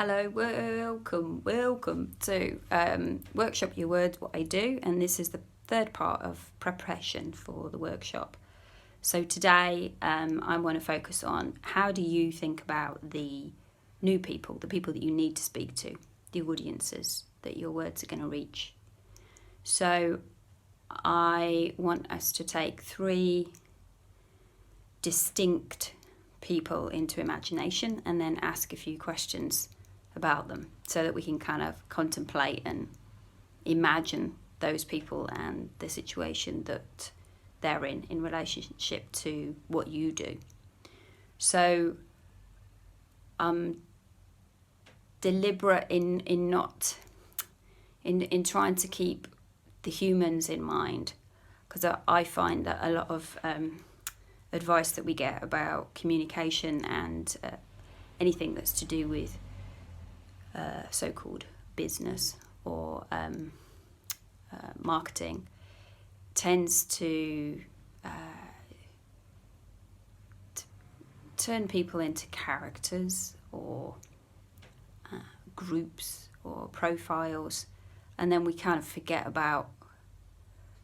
Hello, welcome to Workshop Your Words, What I Do, and this is the third part of preparation for the workshop. So today I want to focus on how do you think about the new people, the people that you need to speak to, the audiences that your words are going to reach. So I want us to take 3 distinct people into imagination and then ask a few questions about them so that we can kind of contemplate and imagine those people and the situation that they're in relationship to what you do. So deliberate in trying to keep the humans in mind, because I find that a lot of advice that we get about communication and anything that's to do with so-called business or marketing tends to turn people into characters or groups or profiles, and then we kind of forget about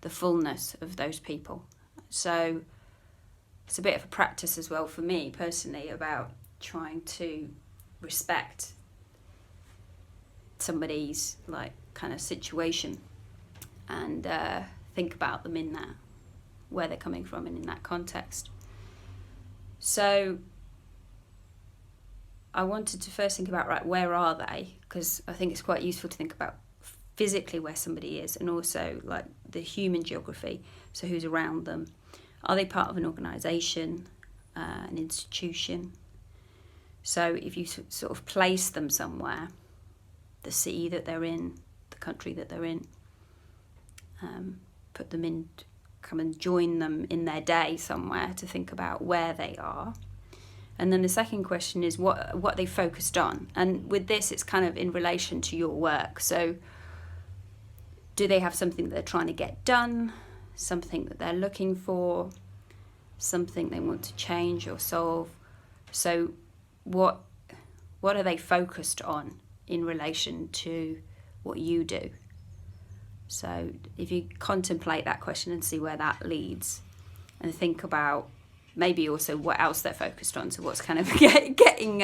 the fullness of those people. So it's a bit of a practice as well for me personally about trying to respect somebody's kind of situation and think about them in that, where they're coming from and in that context. So I wanted to first think about, where are they? Because I think it's quite useful to think about physically where somebody is, and also the human geography, so who's around them. Are they part of an organisation, an institution? So if you sort of place them somewhere, the city that they're in, the country that they're in, put them in, come and join them in their day somewhere to think about where they are. And then the second question is what they focused on. And with this, it's kind of in relation to your work. So do they have something that they're trying to get done, something that they're looking for, something they want to change or solve? So what are they focused on in relation to what you do? So if you contemplate that question and see where that leads, and think about maybe also what else they're focused on, so what's kind of getting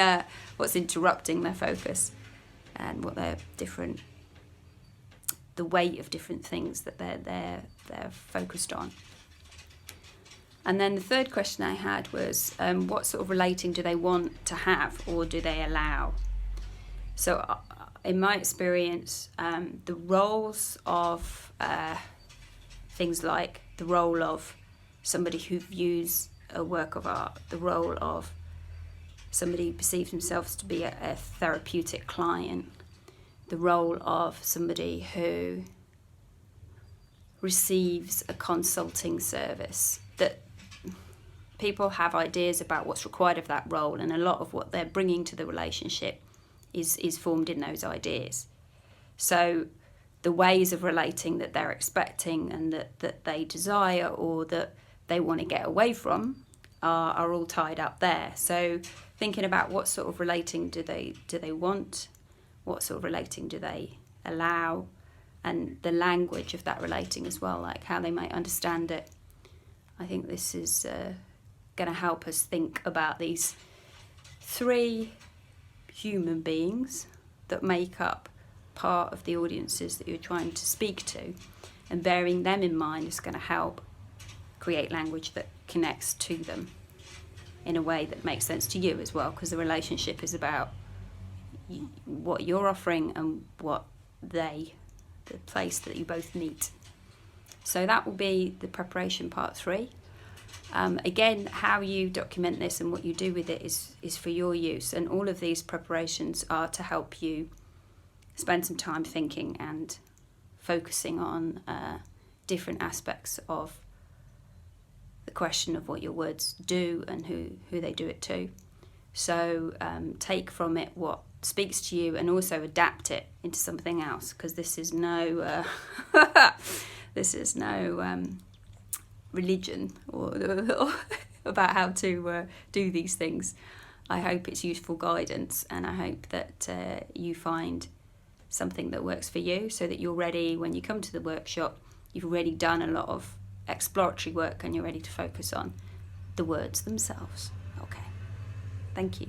what's interrupting their focus, and what they're different, the weight of different things that they're focused on. And then the third question I had was what sort of relating do they want to have, or do they allow? So in my experience, the roles of things like the role of somebody who views a work of art, the role of somebody who perceives themselves to be a therapeutic client, the role of somebody who receives a consulting service, that people have ideas about what's required of that role, and a lot of what they're bringing to the relationship is formed in those ideas. So the ways of relating that they're expecting and that they desire or that they want to get away from are all tied up there. So thinking about what sort of relating do they want, what sort of relating do they allow, and the language of that relating as well, like how they might understand it. I think this is going to help us think about these 3 human beings that make up part of the audiences that you're trying to speak to, and bearing them in mind is going to help create language that connects to them in a way that makes sense to you as well, because the relationship is about what you're offering and what the place that you both meet. So that will be the preparation part 3. Again, how you document this and what you do with it is for your use, and all of these preparations are to help you spend some time thinking and focusing on different aspects of the question of what your words do and who they do it to. So take from it what speaks to you, and also adapt it into something else, because this is no religion or about how to do these things. I hope it's useful guidance, and I hope that you find something that works for you, so that you're ready when you come to the workshop. You've already done a lot of exploratory work and you're ready to focus on the words themselves. Okay, thank you.